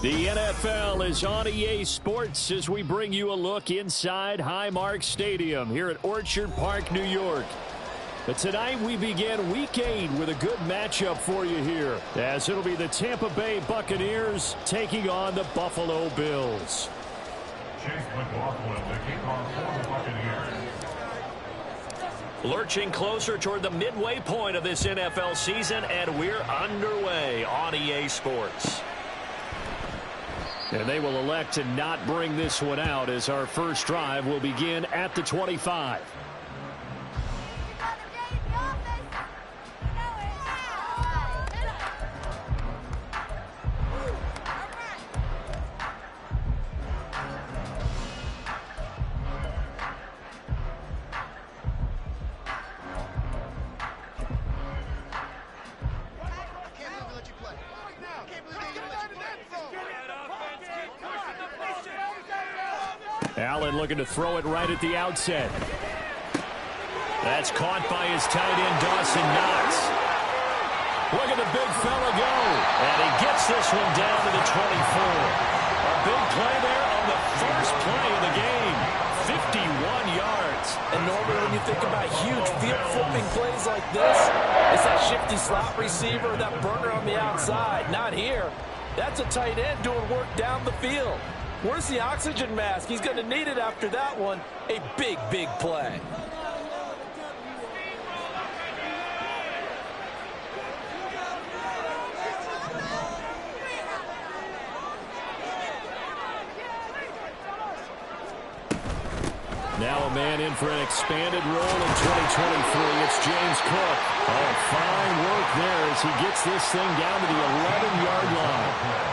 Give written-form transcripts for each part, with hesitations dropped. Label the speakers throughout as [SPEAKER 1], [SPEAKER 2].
[SPEAKER 1] The NFL is on EA Sports as we bring you a look inside Highmark Stadium here at Orchard Park, New York. But tonight we begin Week 8 with a good matchup for you here, as it'll be the Tampa Bay Buccaneers taking on the Buffalo Bills.
[SPEAKER 2] Chase McLaughlin, the kickoff for the Buccaneers.
[SPEAKER 1] Lurching closer toward the midway point of this NFL season, and we're underway on EA Sports. And they will elect to not bring this one out as our first drive will begin at the 25. Allen looking to throw it right at the outset. That's caught by his tight end, Dawson Knox. Look at the big fella go. And he gets this one down to the 24. A big play there on the first play of the game. 51 yards.
[SPEAKER 3] And normally when you think about huge field flipping plays like this, it's that shifty slot receiver, that burner on the outside. Not here. That's a tight end doing work down the field. Where's the oxygen mask? He's going to need it after that one. A big, big play.
[SPEAKER 1] Now a man in for an expanded role in 2023. It's James Cook. Oh, fine work there as he gets this thing down to the 11-yard line.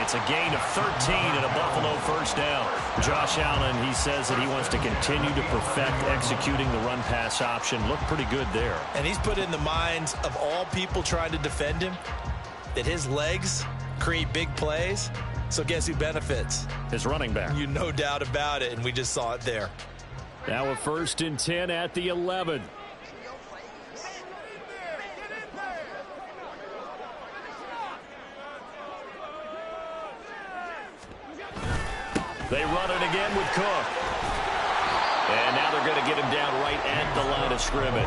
[SPEAKER 1] It's a gain of 13 and a Buffalo first down. Josh Allen, he says that he wants to continue to perfect executing the run-pass option. Looked pretty good there.
[SPEAKER 3] And he's put in the minds of all people trying to defend him that his legs create big plays. So guess who benefits?
[SPEAKER 1] His running back.
[SPEAKER 3] You no doubt about it, and we just saw it there.
[SPEAKER 1] Now a 1st and 10 at the 11. They run it again with Cook. And now they're going to get him down right at the line of scrimmage.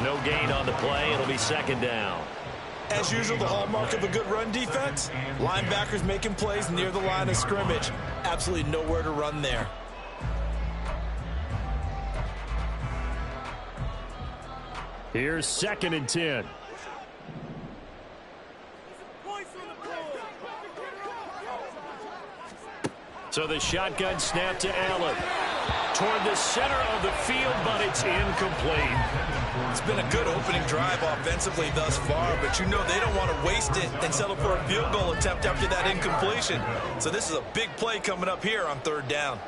[SPEAKER 1] No gain on the play. It'll be 2nd down.
[SPEAKER 3] As usual, the hallmark of a good run defense, linebackers making plays near the line of scrimmage. Absolutely nowhere to run there.
[SPEAKER 1] Here's 2nd and 10. So the shotgun snap to Allen. Toward the center of the field, but it's incomplete.
[SPEAKER 3] It's been a good opening drive offensively thus far, but you know they don't want to waste it and settle for a field goal attempt after that incompletion. So this is a big play coming up here on 3rd down.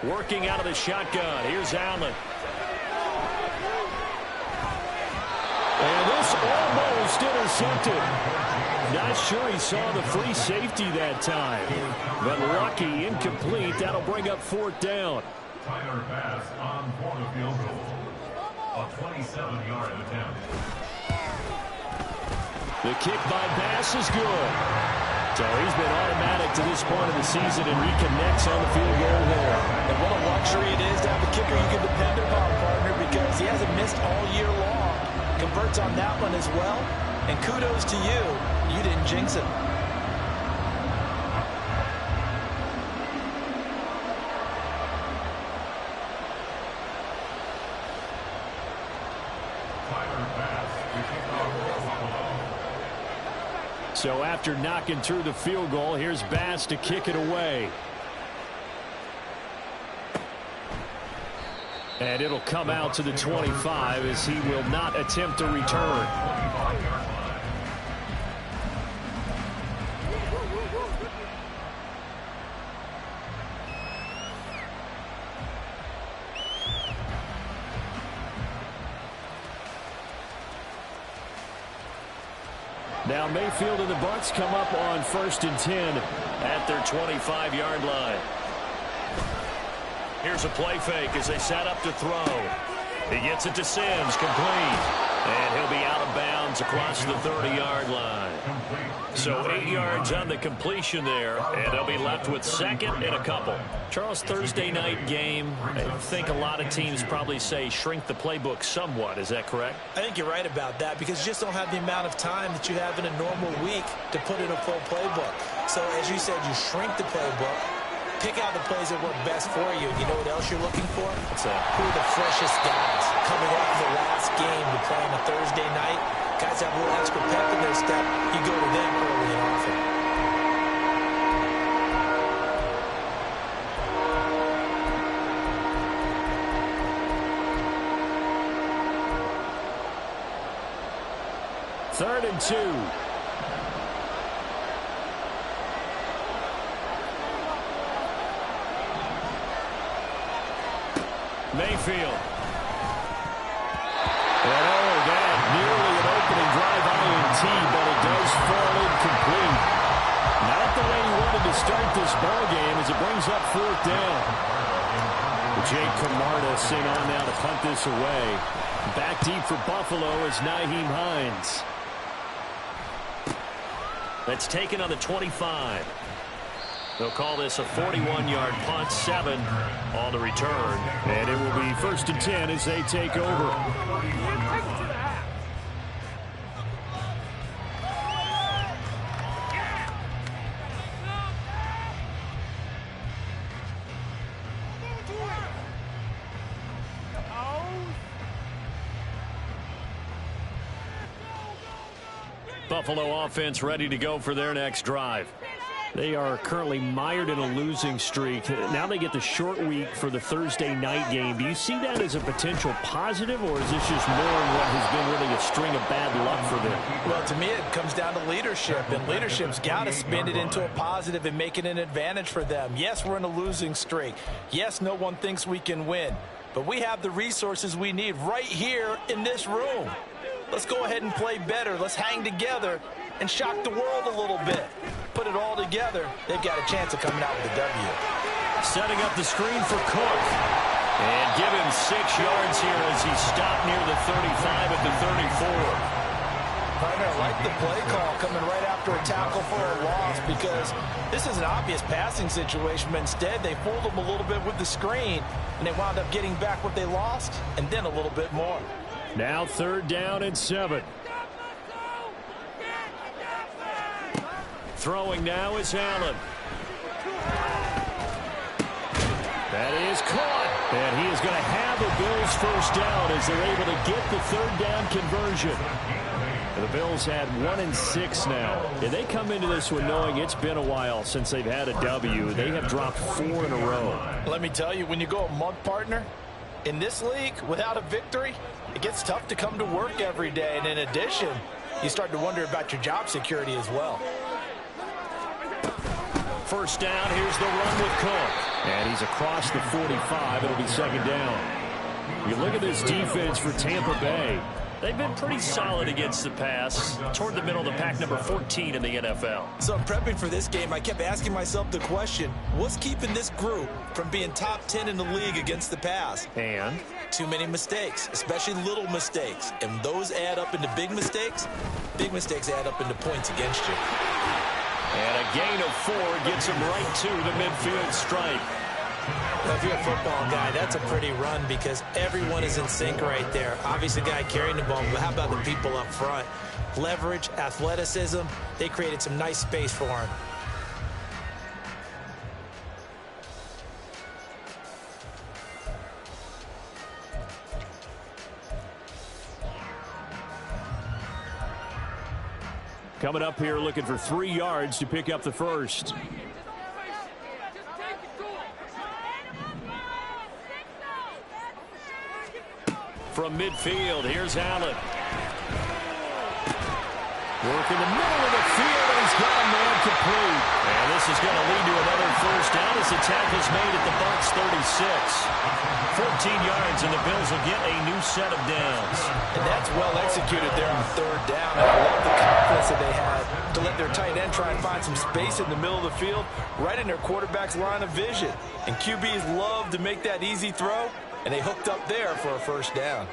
[SPEAKER 1] Working out of the shotgun. Here's Allen. And this almost intercepted. Not sure he saw the free safety that time. But lucky, incomplete. That'll bring up 4th down.
[SPEAKER 2] Tyler Bass on for the field goal. A 27-yard attempt.
[SPEAKER 1] The kick by Bass is good. So he's been automatic to this point of the season, and reconnects on the field goal there.
[SPEAKER 3] And what a luxury it is to have a kicker you can depend upon, partner, because he hasn't missed all year long. Converts on that one as well. And kudos to you. You didn't jinx it.
[SPEAKER 1] So after knocking through the field goal, here's Bass to kick it away. And it'll come out to the 25 as he will not attempt a return. Now Mayfield and the Bucs come up on 1st and 10 at their 25-yard line. Here's a play fake as they set up to throw. He gets it to Sims, complete. And he'll be out of bounds across the 30-yard line. So 8 yards on the completion there, and they'll be left with 2nd and a couple. Charles, Thursday night game, I think a lot of teams probably say shrink the playbook somewhat. Is that correct?
[SPEAKER 3] I think you're right about that because you just don't have the amount of time that you have in a normal week to put in a full playbook. So as you said, you shrink the playbook. Pick out the plays that work best for you. You know what else you're looking for? What's that? Who are the freshest guys coming off the last game to play on a Thursday night? Guys have a little extra pep in their step. You go to them early and often.
[SPEAKER 1] Third and 2. Mayfield. And that nearly an opening drive INT, but it does fall incomplete. Not the way he wanted to start this ball game as it brings up 4th down. Jake Camarda sent on now to punt this away. Back deep for Buffalo is Nyheim Hines. That's taken on the 25. They'll call this a 41-yard punt, 7 on the return. And it will be 1st and 10 as they take over. Buffalo offense ready to go for their next drive. They are currently mired in a losing streak. Now they get the short week for the Thursday night game. Do you see that as a potential positive, or is this just more what has been really a string of bad luck for them?
[SPEAKER 3] Well, to me, it comes down to leadership, and leadership's got to spin it into a positive and make it an advantage for them. Yes, we're in a losing streak. Yes, no one thinks we can win, but we have the resources we need right here in this room. Let's go ahead and play better. Let's hang together and shock the world a little bit. Put it all together, they've got a chance of coming out with a W.
[SPEAKER 1] Setting up the screen for Cook. And give him 6 yards here as he stopped near the 35 at the 34.
[SPEAKER 3] Partner, I like the play call coming right after a tackle for a loss because this is an obvious passing situation, but instead they fooled them a little bit with the screen, and they wound up getting back what they lost and then a little bit more.
[SPEAKER 1] Now 3rd down and 7. Throwing now is Allen. That is caught. And he is going to have a Bills 1st down as they're able to get the 3rd down conversion. The Bills had 1 and 6 now. And they come into this one knowing it's been a while since they've had a W. They have dropped 4 in a row.
[SPEAKER 3] Let me tell you, when you go a month, partner, in this league, without a victory, it gets tough to come to work every day. And in addition, you start to wonder about your job security as well.
[SPEAKER 1] 1st down, here's the run with Cook. And he's across the 45. It'll be 2nd down. You look at this defense for Tampa Bay. They've been pretty solid against the pass, toward the middle of the pack, number 14 in the NFL.
[SPEAKER 3] So I'm prepping for this game. I kept asking myself the question, what's keeping this group from being top 10 in the league against the pass?
[SPEAKER 1] And?
[SPEAKER 3] Too many mistakes, especially little mistakes. And those add up into big mistakes. Big mistakes add up into points against you.
[SPEAKER 1] And a gain of 4 gets him right to the midfield stripe.
[SPEAKER 3] Well, if you're a football guy, that's a pretty run because everyone is in sync right there. Obviously, the guy carrying the ball, but how about the people up front? Leverage, athleticism, they created some nice space for him.
[SPEAKER 1] Coming up here looking for 3 yards to pick up the 1st. From midfield, here's Allen. Work in the middle of the field, and he's got a man complete. And this This is going to lead to another first down as the tackle's made at the Bucs 36. 14 yards, and the Bills will get a new set of downs.
[SPEAKER 3] And that's well executed there on third down. And I love the confidence that they had to let their tight end try and find some space in the middle of the field, right in their quarterback's line of vision. And QBs love to make that easy throw, and they hooked up there for a first down.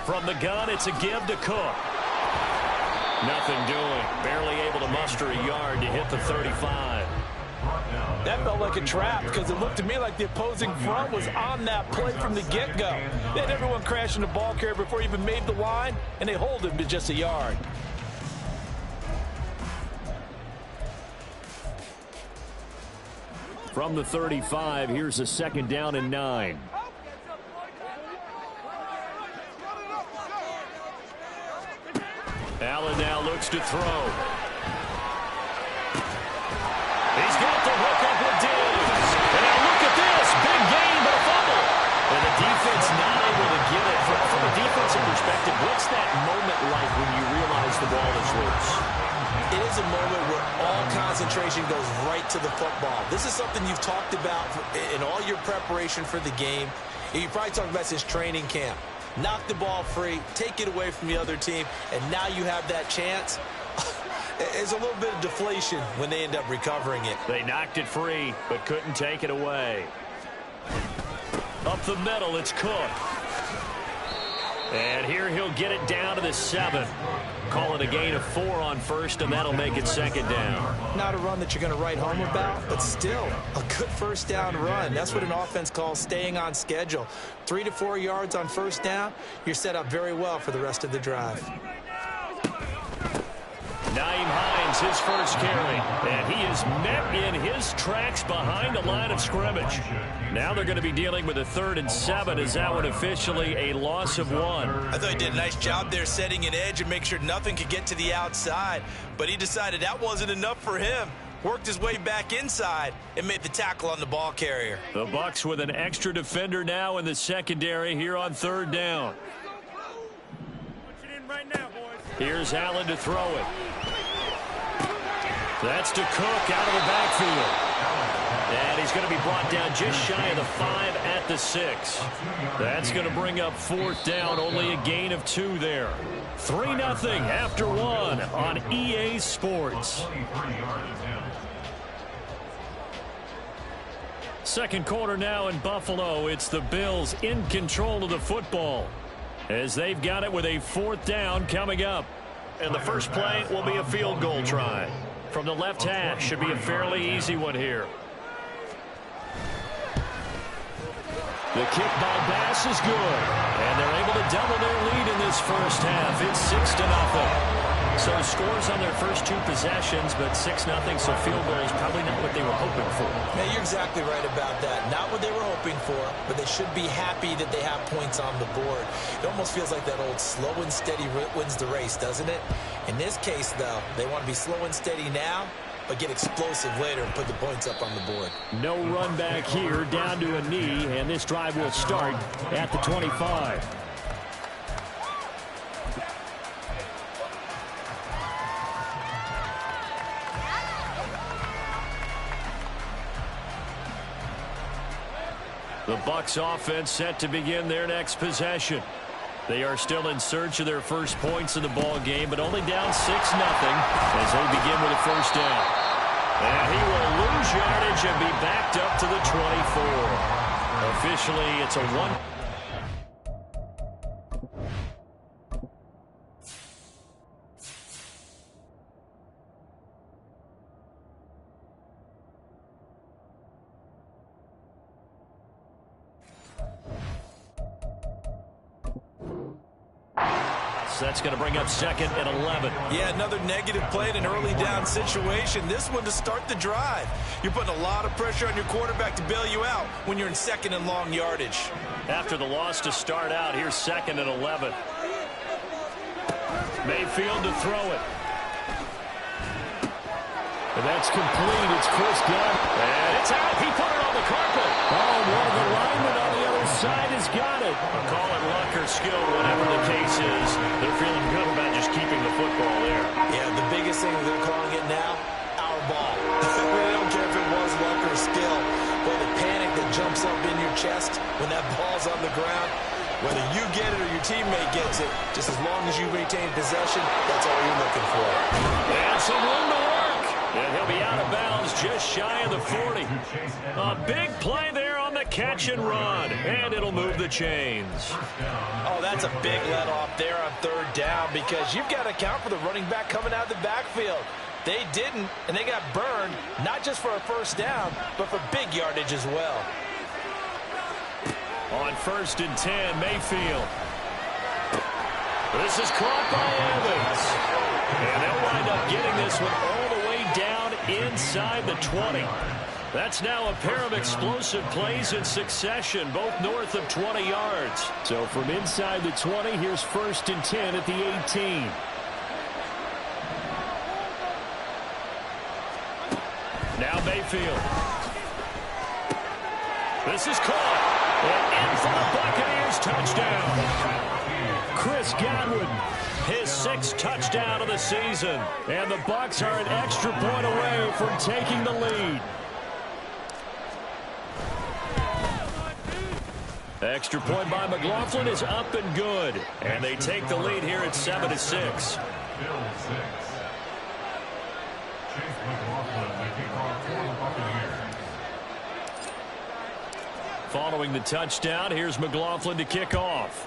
[SPEAKER 1] From the gun, it's a give to Cook. Nothing doing. Barely able to muster a yard to hit the 35.
[SPEAKER 3] That felt like a trap because it looked to me like the opposing front was on that play from the get-go. They had everyone crashing the ball carrier before he even made the line, and they hold him to just a yard.
[SPEAKER 1] From the 35, here's a second down and 9. Allen now looks to throw. He's got the hook up with Diggs. And now look at this. Big gain, but a fumble. And the defense not able to get it. From a defensive perspective, what's that moment like when you realize the ball is loose?
[SPEAKER 3] It is a moment where all concentration goes right to the football. This is something you've talked about in all your preparation for the game. You probably talked about since training camp. Knock the ball free, take it away from the other team, and now you have that chance. There's a little bit of deflation when they end up recovering it.
[SPEAKER 1] They knocked it free, but couldn't take it away. Up the middle, it's Cook. And here he'll get it down to the 7. Call it a gain of 4 on first, and that'll make it second down.
[SPEAKER 3] Not a run that you're going to write home about, but still a good first down run. That's what an offense calls staying on schedule. 3 to 4 yards on first down, you're set up very well for the rest of the drive.
[SPEAKER 1] Nyheim Hines, his first carry, and he is met in his tracks behind the line of scrimmage. Now they're going to be dealing with a 3rd and 7. Is that one officially a loss of 1?
[SPEAKER 3] I thought he did a nice job there setting an edge and make sure nothing could get to the outside, but he decided that wasn't enough for him. Worked his way back inside and made the tackle on the ball carrier.
[SPEAKER 1] The Bucs with an extra defender now in the secondary here on 3rd down. Here's Allen to throw it. That's to Cook out of the backfield. And he's going to be brought down just shy of the 5 at the 6. That's going to bring up 4th down, only a gain of 2 there. 3-0 after 1 on EA Sports. Second quarter now in Buffalo. It's the Bills in control of the football as they've got it with a 4th down coming up. And the first play will be a field goal try. From the left hash, should be a fairly easy one here. The kick by Bass is good. And they're able to double their lead in this first half. It's 6-0. So scores on their first 2 possessions, but 6-0, so field goal is probably not what they were hoping for.
[SPEAKER 3] Yeah, you're exactly right about that. Not what they were hoping for, but they should be happy that they have points on the board. It almost feels like that old slow and steady wins the race, doesn't it? In this case, though, they want to be slow and steady now, but get explosive later and put the points up on the board.
[SPEAKER 1] No run back here, down to a knee, and this drive will start at the 25. The Bucs offense set to begin their next possession. They are still in search of their first points in the ball game, but only down 6-0 as they begin with a first down. And he will lose yardage and be backed up to the 24. Officially, it's a 1. That's going to bring up 2nd and 11.
[SPEAKER 3] Yeah, another negative play in an early down situation. This one to start the drive. You're putting a lot of pressure on your quarterback to bail you out when you're in 2nd and long yardage.
[SPEAKER 1] After the loss to start out, here's 2nd and 11. Mayfield to throw it. And that's complete. It's Chris Gunn. And it's out. He put it on the carpet. Oh, one of the linemen on the other side is He's got it.
[SPEAKER 4] I'll call it luck or skill, whatever the case is. They're feeling good about just keeping the football there.
[SPEAKER 3] Yeah, the biggest thing they're calling it now, our ball. They don't care if it was luck or skill. Boy, the panic that jumps up in your chest when that ball's on the ground, whether you get it or your teammate gets it, just as long as you retain possession, that's all you're looking for.
[SPEAKER 1] And some room to work. And he'll be out of bounds just shy of the 40. A big play there on the catch and run. And it'll move the chains.
[SPEAKER 3] Oh, that's a big let off there on third down because you've got to account for the running back coming out of the backfield. They didn't, and they got burned, not just for a first down, but for big yardage as well.
[SPEAKER 1] On 1st and 10, Mayfield. This is caught by Evans. And they'll wind up getting this one all the way down inside the 20. That's now a pair of explosive plays in succession, both north of 20 yards. So from inside the 20, here's 1st and 10 at the 18. Now Mayfield. This is caught. And in for the Buccaneers touchdown. Chris Godwin, his 6th touchdown of the season. And the Bucs are an extra point away from taking the lead. Extra point by McLaughlin is up and good. And they take the lead here at 7-6. Following the touchdown, here's McLaughlin to kick off.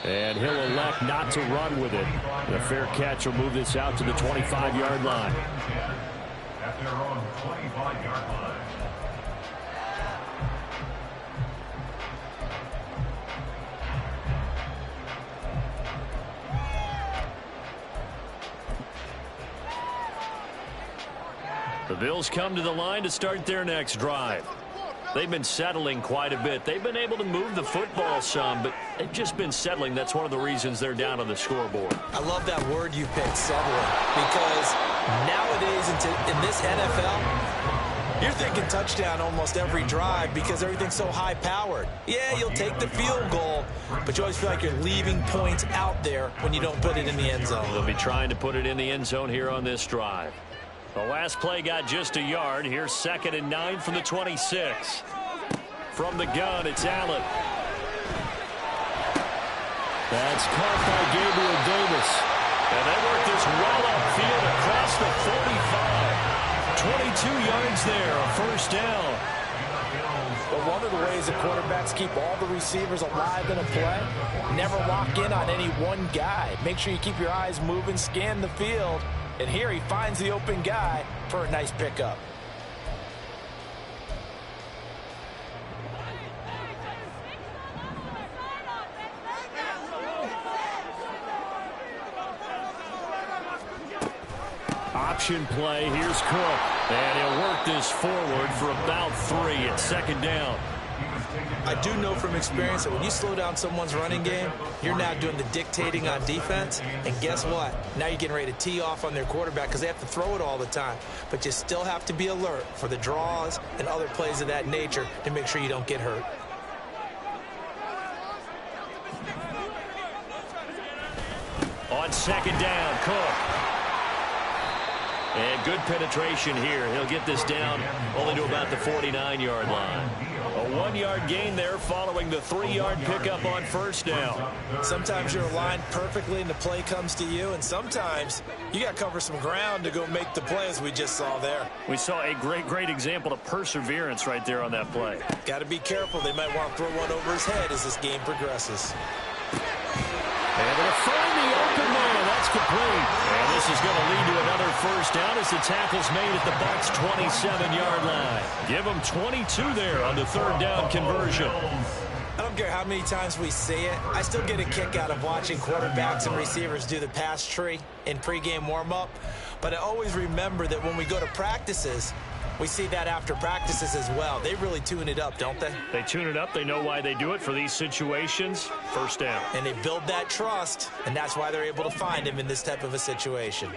[SPEAKER 1] And he'll elect not to run with it. The fair catch will move this out to the 25-yard line.
[SPEAKER 2] At their own 25-yard line.
[SPEAKER 1] The Bills come to the line to start their next drive. They've been settling quite a bit. They've been able to move the football some, but they've just been settling. That's one of the reasons they're down on the scoreboard.
[SPEAKER 3] I love that word you picked, settling, because nowadays in this NFL, you're thinking touchdown almost every drive because everything's so high-powered. Yeah, you'll take the field goal, but you always feel like you're leaving points out there when you don't put it in the end zone.
[SPEAKER 1] They'll be trying to put it in the end zone here on this drive. The last play got just a yard. Here's 2nd and 9 from the 26. From the gun, it's Allen. That's caught by Gabriel Davis. And they work this well upfield across the 45. 22 yards there, a first down.
[SPEAKER 3] But one of the ways that quarterbacks keep all the receivers alive in a play, never lock in on any one guy. Make sure you keep your eyes moving, scan the field. And here he finds the open guy for a nice pickup.
[SPEAKER 1] Option play. Here's Cook. And he'll work this forward for about 3 at 2nd down.
[SPEAKER 3] I do know from experience that when you slow down someone's running game, you're now doing the dictating on defense. And guess what? Now you're getting ready to tee off on their quarterback because they have to throw it all the time. But you still have to be alert for the draws and other plays of that nature to make sure you don't get hurt.
[SPEAKER 1] On 2nd down, Cook. And good penetration here. He'll get this down only to about the 49-yard line. A 1-yard gain there following the 3-yard pickup on 1st down.
[SPEAKER 3] Sometimes you're aligned perfectly and the play comes to you, and sometimes you got to cover some ground to go make the play, as we just saw there.
[SPEAKER 1] We saw a great example of perseverance right there on that play.
[SPEAKER 3] Got to be careful. They might want to throw one over his head as this game progresses.
[SPEAKER 1] And they'll find the open man. That's complete. And this is going to lead to another first down as the tackle's made at the Bucs' 27-yard line. Give them 22 there on the 3rd down conversion.
[SPEAKER 3] I don't care how many times we see it. I still get a kick out of watching quarterbacks and receivers do the pass tree in pregame warm-up. But I always remember that when we go to practices, we see that after practices as well. They really tune it up, don't they?
[SPEAKER 1] They tune it up. They know why they do it for these situations. First down.
[SPEAKER 3] And they build that trust, and that's why they're able to find him in this type of a situation.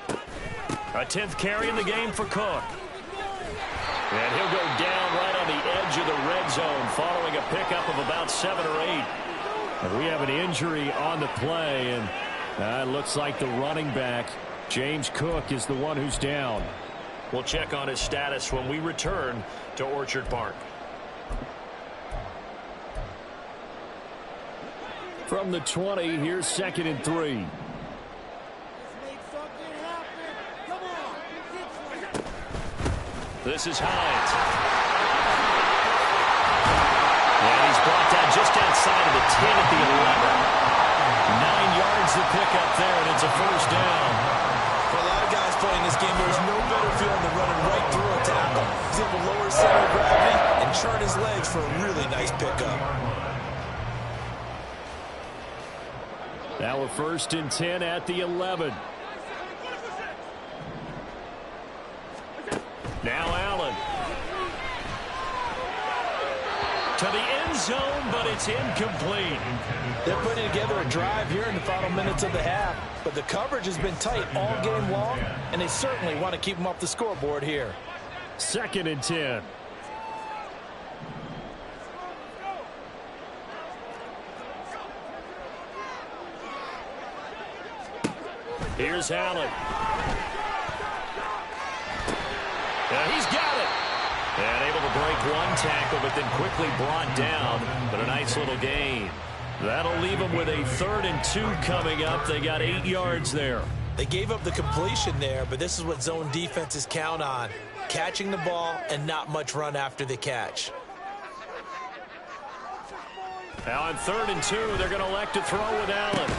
[SPEAKER 1] A 10th carry in the game for Cook. And he'll go down right on the edge of the red
[SPEAKER 4] zone following a pickup of about 7 or 8.
[SPEAKER 1] And we have an injury on the play, and it looks like the running back, James Cook, is the one who's down.
[SPEAKER 4] We'll check on his status when we return to Orchard Park.
[SPEAKER 1] From the 20, here's 2nd and 3.
[SPEAKER 4] This is Hines. And he's brought down just outside of the 10 at the 11. 9 yards to pick up there, and it's a first down.
[SPEAKER 3] For a lot of guys playing this game, there's no better feeling than running right through a tackle. He's able to lower his center of gravity and churn his legs for a really nice pickup.
[SPEAKER 1] Now a 1st and 10 at the 11.
[SPEAKER 4] Now Allen. To the end zone, but it's incomplete.
[SPEAKER 3] They're putting together a drive here in the final minutes of the half, but the coverage has been tight all game long, and they certainly want to keep them off the scoreboard here.
[SPEAKER 1] 2nd and 10.
[SPEAKER 4] Here's Allen. And he's got it. And able to break one tackle, but then quickly brought down. But a nice little gain.
[SPEAKER 1] That'll leave them with a 3rd and 2 coming up. They got 8 yards there.
[SPEAKER 3] They gave up the completion there, but this is what zone defenses count on. Catching the ball and not much run after the catch.
[SPEAKER 1] Now on 3rd and 2, they're going to elect to throw with Allen.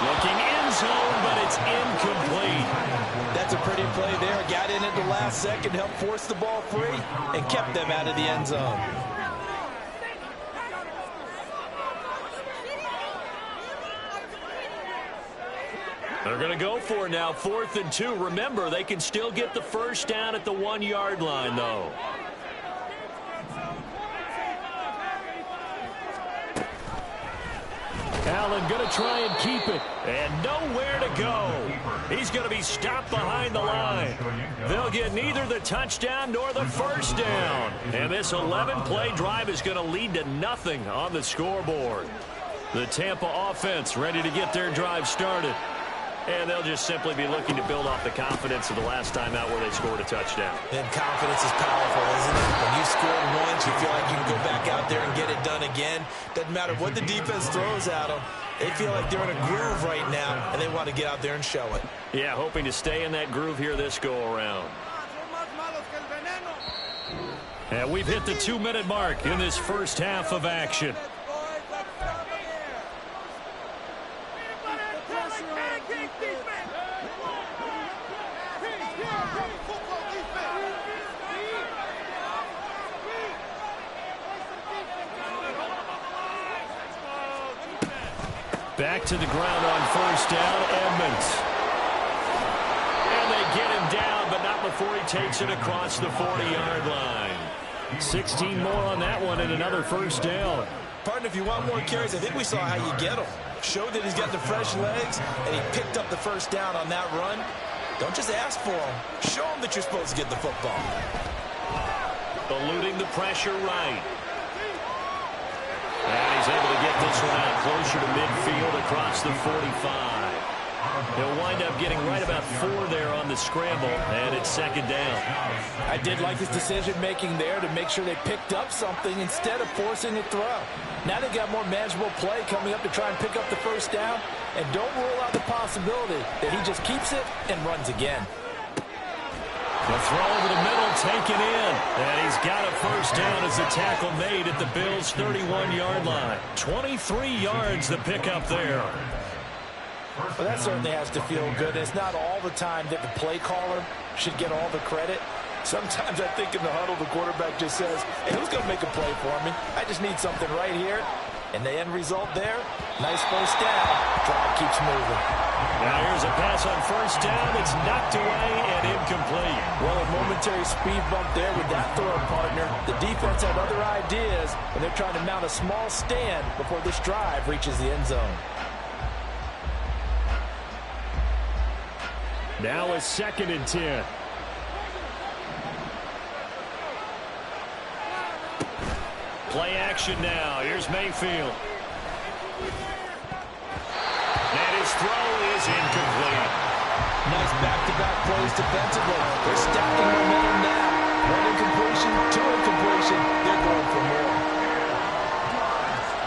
[SPEAKER 1] Looking end zone, but it's incomplete.
[SPEAKER 3] That's a pretty play there. Got in at the last second, helped force the ball free, and kept them out of the end zone.
[SPEAKER 4] They're going to go for it now, 4th and 2. Remember, they can still get the first down at the 1-yard line, though.
[SPEAKER 1] Allen going to try and keep it.
[SPEAKER 4] And nowhere to go. He's going to be stopped behind the line. They'll get neither the touchdown nor the first down. And this 11-play drive is going to lead to nothing on the scoreboard.
[SPEAKER 1] The Tampa offense ready to get their drive started.
[SPEAKER 4] And they'll just simply be looking to build off the confidence of the last time out where they scored a touchdown.
[SPEAKER 3] And confidence is powerful, isn't it? When you scored once, you feel like you can go back out there and get it done again. Doesn't matter what the defense throws at them. They feel like they're in a groove right now, and they want to get out there and show it.
[SPEAKER 4] Yeah, hoping to stay in that groove here this go-around.
[SPEAKER 1] And we've hit the 2-minute mark in this first half of action. Back to the ground on 1st down, Edmonds.
[SPEAKER 4] And they get him down, but not before he takes it across the 40-yard line.
[SPEAKER 1] 16 more on that one and another 1st down.
[SPEAKER 3] Partner, if you want more carries, I think we saw how you get them. Showed that he's got the fresh legs, and he picked up the first down on that run. Don't just ask for them. Show them that you're supposed to get the football.
[SPEAKER 4] Eluding the pressure right. And he's able to get this one out closer to midfield across the 45. He'll wind up getting right about 4 there on the scramble, and it's 2nd down.
[SPEAKER 3] I did like his decision-making there to make sure they picked up something instead of forcing a throw. Now they got more manageable play coming up to try and pick up the first down, and don't rule out the possibility that he just keeps it and runs again.
[SPEAKER 1] The throw over the middle taken in. And he's got a first down as the tackle made at the Bills' 31-yard line. 23 yards the pickup there.
[SPEAKER 3] Well, that certainly has to feel good. It's not all the time that the play caller should get all the credit. Sometimes I think in the huddle, the quarterback just says, hey, who's going to make a play for me? I just need something right here. And the end result there, nice first down. Drive keeps moving.
[SPEAKER 1] Now here's a pass on 1st down. It's knocked away and incomplete.
[SPEAKER 3] Well, a momentary speed bump there with that throw, partner. The defense had other ideas, and they're trying to mount a small stand before this drive reaches the end zone.
[SPEAKER 1] Now a 2nd and 10.
[SPEAKER 4] Play action now. Here's Mayfield. And his throw is incomplete.
[SPEAKER 3] Nice back-to-back plays defensively. They're stacking momentum now. One incompletion, two incompletion. They're going for more.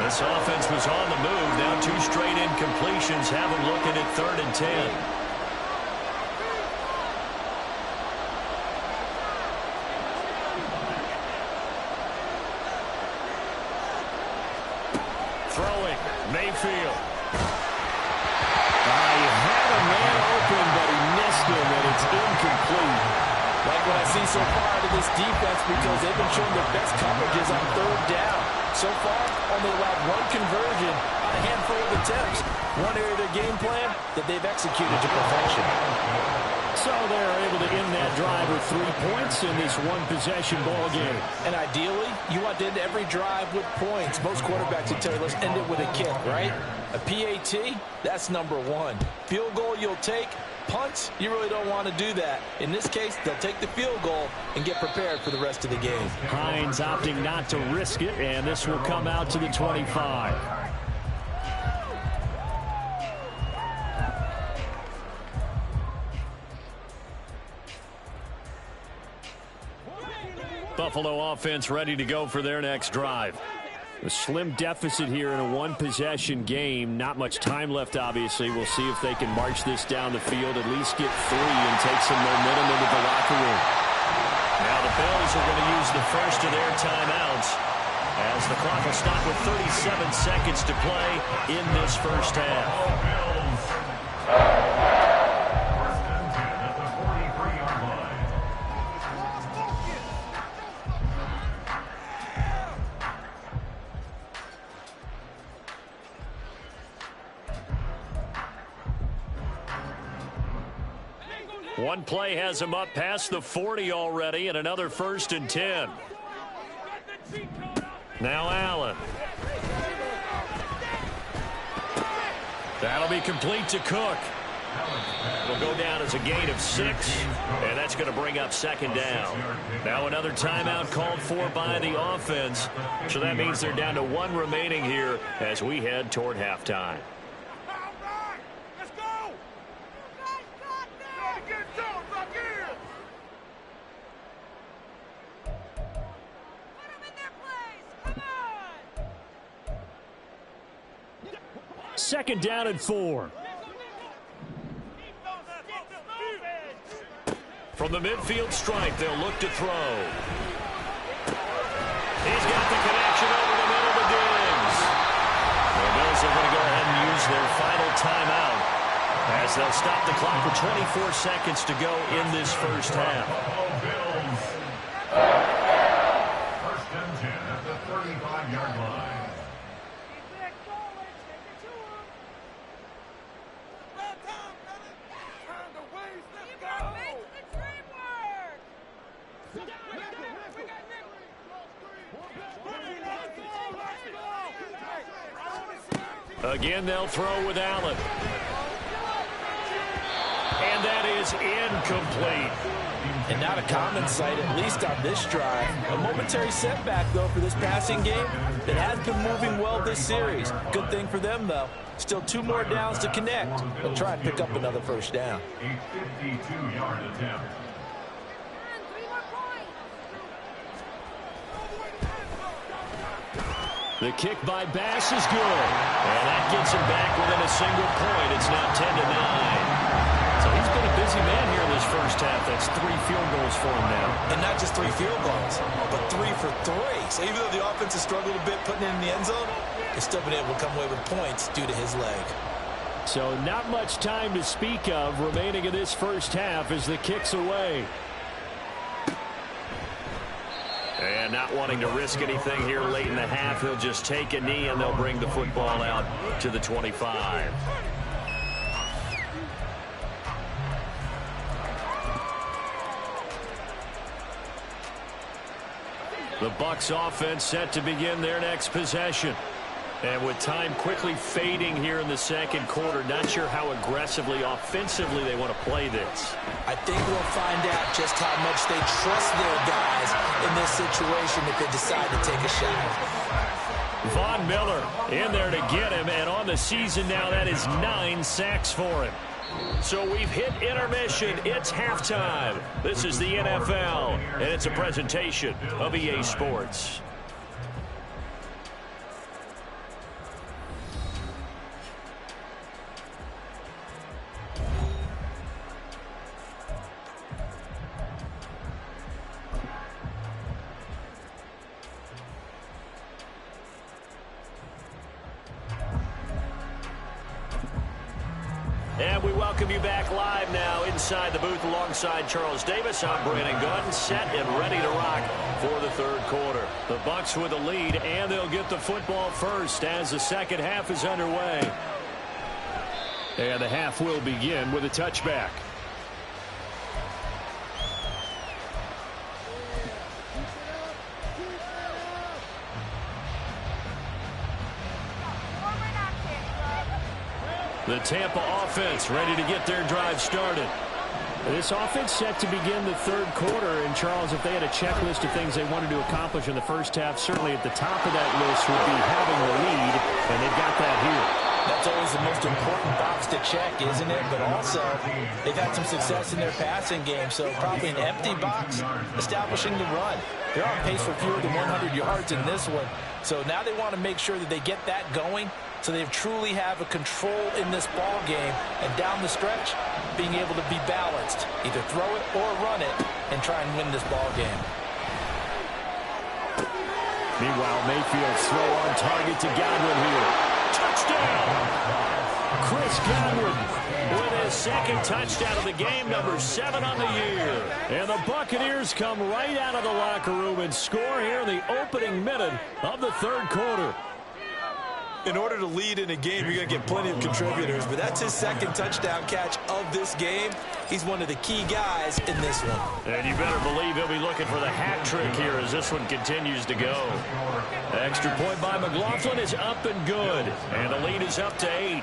[SPEAKER 4] This offense was on the move. Now 2 straight incompletions have them looking at 3rd and 10. Throwing, Mayfield.
[SPEAKER 1] He had a man open, but he missed him, and it's incomplete.
[SPEAKER 3] Like what I see so far out of this defense, because they've been showing their best coverages on 3rd down. So far, only allowed 1 conversion on a handful of attempts. One area of their game plan that they've executed to perfection.
[SPEAKER 1] So they're able to end that drive with 3 points in this one-possession ball game.
[SPEAKER 3] And ideally, you want to end every drive with points. Most quarterbacks would tell you, let's end it with a kick, right? A PAT, that's number 1. Field goal you'll take. Punts, you really don't want to do that. In this case, they'll take the field goal and get prepared for the rest of the game.
[SPEAKER 1] Hines opting not to risk it, and this will come out to the 25.
[SPEAKER 4] Buffalo offense ready to go for their next drive.
[SPEAKER 1] A slim deficit here in a one-possession game. Not much time left, obviously. We'll see if they can march this down the field, at least get 3 and take some momentum into the locker room.
[SPEAKER 4] Now the Bills are going to use the first of their timeouts as the clock will stop with 37 seconds to play in this first half. One play has him up past the 40 already, and another 1st and 10. Now Allen. That'll be complete to Cook. Will go down as a gain of 6, and that's going to bring up 2nd down. Now another timeout called for by the offense, so that means they're down to 1 remaining here as we head toward halftime.
[SPEAKER 1] Second down and 4.
[SPEAKER 4] From the midfield stripe, they'll look to throw. He's got the connection over the middle to Diggs. The Bills are going to go ahead and use their final timeout as they'll stop the clock with 24 seconds to go in this first half.
[SPEAKER 2] First and 10 at the 35-yard line.
[SPEAKER 4] Again, they'll throw with Allen. And that is incomplete.
[SPEAKER 3] And not a common sight, at least on this drive. A momentary setback, though, for this passing game that has been moving well this series. Good thing for them, though. Still 2 more downs to connect. They'll try and pick up another first down.
[SPEAKER 2] A 52-yard attempt.
[SPEAKER 1] The kick by Bass is good.
[SPEAKER 4] And that gets him back within a single point. It's now 10-9. So he's been a busy man here in this first half. That's 3 field goals for him now.
[SPEAKER 3] And not just 3 field goals, but 3 for 3. So even though the offense has struggled a bit putting it in the end zone, they've still been able to come away with points due to his leg.
[SPEAKER 1] So not much time to speak of remaining in this first half as the kick's away.
[SPEAKER 4] And not wanting to risk anything here late in the half, he'll just take a knee and they'll bring the football out to the 25. The Bucs offense set to begin their next possession. And with time quickly fading here in the second quarter, not sure how aggressively, offensively they want to play this.
[SPEAKER 3] I think we'll find out just how much they trust their guys in this situation if they decide to take a shot.
[SPEAKER 4] Von Miller in there to get him, and on the season now, that is 9 sacks for him. So we've hit intermission. It's halftime. This is the NFL, and it's a presentation of EA Sports. And we welcome you back live now inside the booth alongside Charles Davis. I'm Brandon Gaudin, set and ready to rock for the third quarter. The Bucs with the lead, and they'll get the football first as the second half is underway. And the half will begin with a touchback. The Tampa offense ready to get their drive started. This offense set to begin the third quarter. And, Charles, if they had a checklist of things they wanted to accomplish in the first half, certainly at the top of that list would be having the lead, and they've got that here.
[SPEAKER 3] That's always the most important box to check, isn't it? But also, they've had some success in their passing game, so probably an empty box establishing the run. They're on pace for fewer than 100 yards in this one, so now they want to make sure that they get that going so they truly have a control in this ball game, and down the stretch, being able to be balanced, either throw it or run it, and try and win this ball game.
[SPEAKER 4] Meanwhile, Mayfield's throw on target to Godwin here. Touchdown! Chris Godwin with his second touchdown of the game, number 7 on the year. And the Buccaneers come right out of the locker room and score here in the opening minute of the third quarter.
[SPEAKER 5] In order to lead in a game, you're going to get plenty of contributors, but that's his second touchdown catch of this game. He's one of the key guys in this one.
[SPEAKER 4] And you better believe he'll be looking for the hat trick here as this one continues to go. The extra point by McLaughlin is up and good, and the lead is up to 8.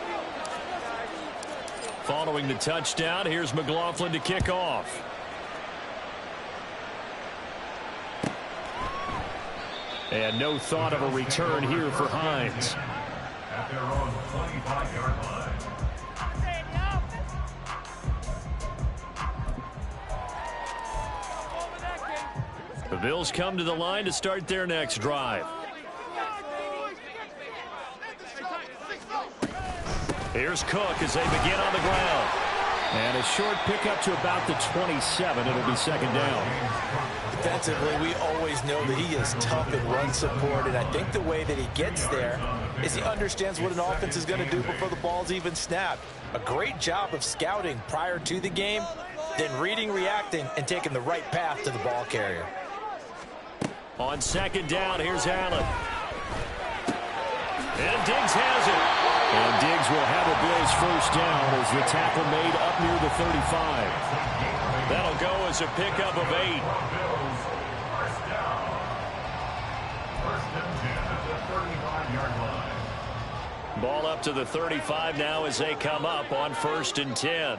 [SPEAKER 4] Following the touchdown, here's McLaughlin to kick off. And no thought of a return here for Hines.
[SPEAKER 2] At their own 25-yard line.
[SPEAKER 4] The Bills come to the line to start their next drive. Here's Cook as they begin on the ground.
[SPEAKER 1] And a short pickup to about the 27. It'll be second down.
[SPEAKER 3] Defensively, we always know that he is tough in run support, and I think the way that he gets there is he understands what an offense is going to do before the ball's even snapped. A great job of scouting prior to the game, then reading, reacting, and taking the right path to the ball carrier.
[SPEAKER 4] On second down, here's Allen. And Diggs has it.
[SPEAKER 1] And Diggs will have a Bills first down as the tackle made up near the 35.
[SPEAKER 4] That'll go as a pickup of 8.
[SPEAKER 2] First down. First and 10 at the 35-yard line.
[SPEAKER 4] Ball up to the 35 now as they come up on 1st and 10.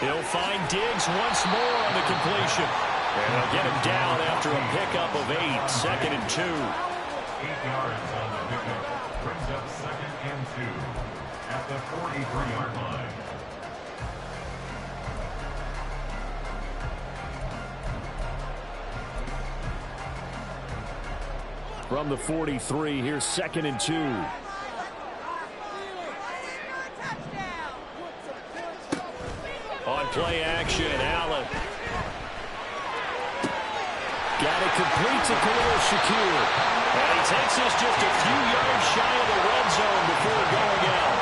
[SPEAKER 4] He'll find Diggs once more on the completion. And they'll get him down after a pickup of 8. 2nd and 2.
[SPEAKER 2] 8 yards on the pickup. Brings up 2nd and 2 at the 43-yard line.
[SPEAKER 1] From the 43, here's 2nd and 2.
[SPEAKER 4] On play action, Allen.
[SPEAKER 1] Got it complete to Khalil Shakir.
[SPEAKER 4] And he takes this just a few yards shy of the red zone before going out.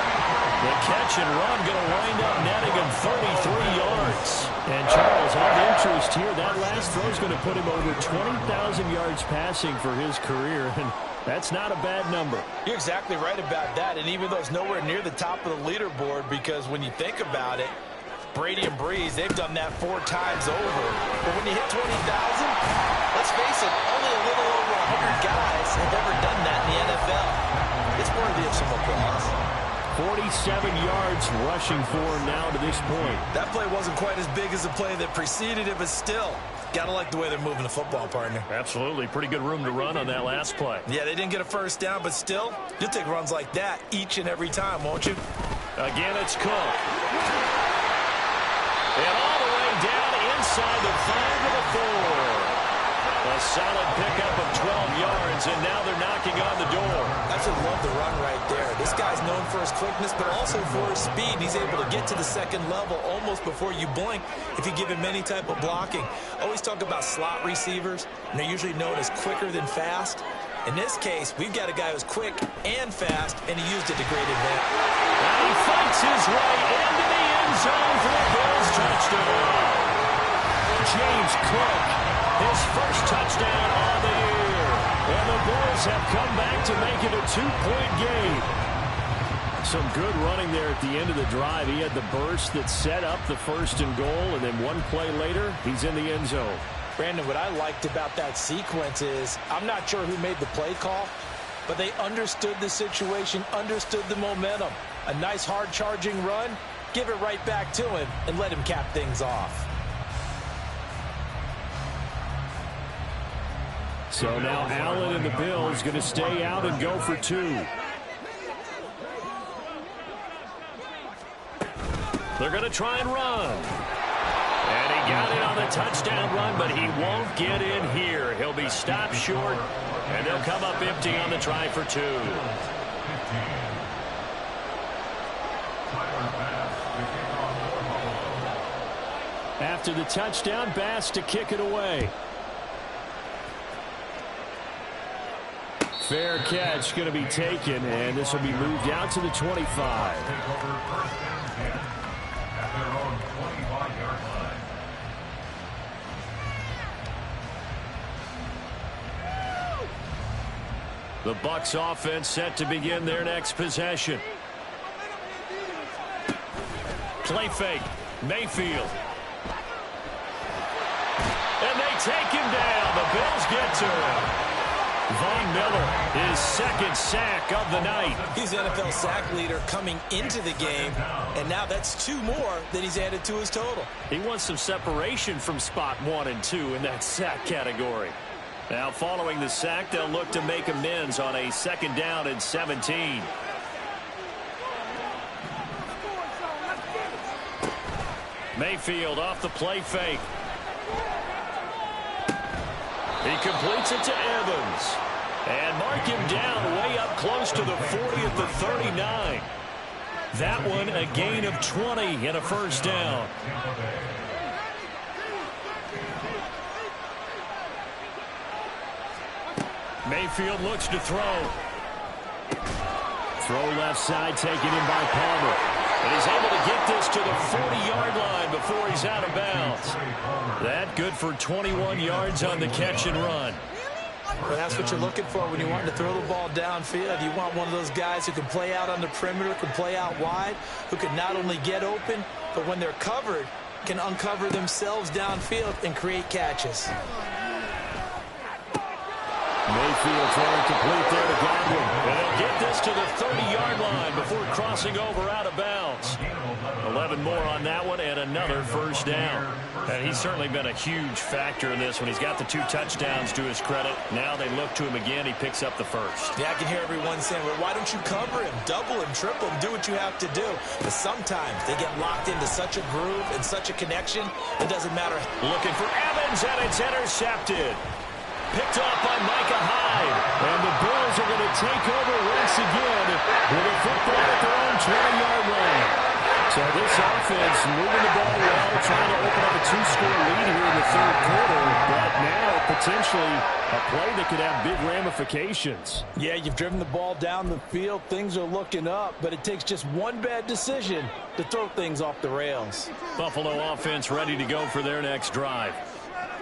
[SPEAKER 4] The catch and run going to wind up netting him 33 yards.
[SPEAKER 1] And Charles, of interest here, that last throw is going to put him over 20,000 yards passing for his career, and that's not a bad number.
[SPEAKER 3] You're exactly right about that, and even though it's nowhere near the top of the leaderboard, because when you think about it, Brady and Breeze, they've done that 4 times over. But when you hit 20,000, let's face it, only a little over 100 guys have ever done that in the NFL. It's worthy of some applause.
[SPEAKER 1] 47 yards rushing for him now to this point.
[SPEAKER 5] That play wasn't quite as big as the play that preceded it, but still, got to like the way they're moving the football, partner.
[SPEAKER 4] Absolutely. Pretty good room to run on that last play.
[SPEAKER 5] Yeah, they didn't get a first down, but still, you'll take runs like that each and every time, won't you?
[SPEAKER 4] Again, it's Cook. And all the way down inside the 5 to the 4. A solid pickup of 12 yards, and now they're knocking on the door.
[SPEAKER 5] I just love the run right there. This guy's known for his quickness, but also for his speed. He's able to get to the second level almost before you blink if you give him any type of blocking. Always talk about slot receivers, and they're usually known as quicker than fast. In this case, we've got a guy who's quick and fast, and he used it to great advantage.
[SPEAKER 4] And he fights his way into the end zone for the Bills touchdown. James Cook, his first touchdown on the year. And the Bills have come back to make it a 2-point game. Some good running there at the end of the drive. He had the burst that set up the 1st and goal, and then one play later, he's in the end zone.
[SPEAKER 3] Brandon, what I liked about that sequence is I'm not sure who made the play call, but they understood the situation, understood the momentum. A nice hard-charging run, give it right back to him, and let him cap things off.
[SPEAKER 1] So now Allen and the Bills going to stay out and go for 2.
[SPEAKER 4] They're going to try and run. And he got it on the touchdown run, but he won't get in here. He'll be stopped short, and they'll come up empty on the try for 2.
[SPEAKER 1] After the touchdown, Bass to kick it away. Fair catch going to be taken, and this will be moved out to the 25.
[SPEAKER 4] The Bucs offense set to begin their next possession. Play fake. Mayfield. And they take him down. The Bills get to him. Von Miller, his 2nd sack of the night.
[SPEAKER 5] He's the NFL sack leader coming into the game, and now that's 2 more that he's added to his total.
[SPEAKER 4] He wants some separation from spot 1 and 2 in that sack category. Now, following the sack, they'll look to make amends on a 2nd down and 17. Mayfield off the play fake. He completes it to Evans. And mark him down way up close to the 40 at the 39. That one a gain of 20 and a 1st down. Mayfield looks to throw.
[SPEAKER 1] Throw left side taken in by Palmer.
[SPEAKER 4] And he's able to get this to the 40-yard line before he's out of bounds. That good for 21 yards on the catch and run.
[SPEAKER 5] Well, that's what you're looking for when you want to throw the ball downfield. You want one of those guys who can play out on the perimeter, can play out wide, who can not only get open, but when they're covered, can uncover themselves downfield and create catches.
[SPEAKER 1] Mayfield trying to complete there to Godwin.
[SPEAKER 4] And he'll get this to the 30-yard line before crossing over out of bounds. 11 more on that one and another 1st down. And he's certainly been a huge factor in this when he's got the 2 touchdowns to his credit. Now they look to him again. He picks up the 1st.
[SPEAKER 5] Yeah, I can hear everyone saying, well, why don't you cover him? Double him, triple him, do what you have to do. But sometimes they get locked into such a groove and such a connection, it doesn't matter.
[SPEAKER 4] Looking for Evans, and it's intercepted. Picked off by Micah Hyde.
[SPEAKER 1] And the Bills are going to take over once again with a football at their own 20-yard line. So this offense moving the ball well, trying to open up a 2-score lead here in the 3rd quarter. But now potentially a play that could have big ramifications.
[SPEAKER 3] Yeah, you've driven the ball down the field. Things are looking up, but it takes just one bad decision to throw things off the rails.
[SPEAKER 4] Buffalo offense ready to go for their next drive.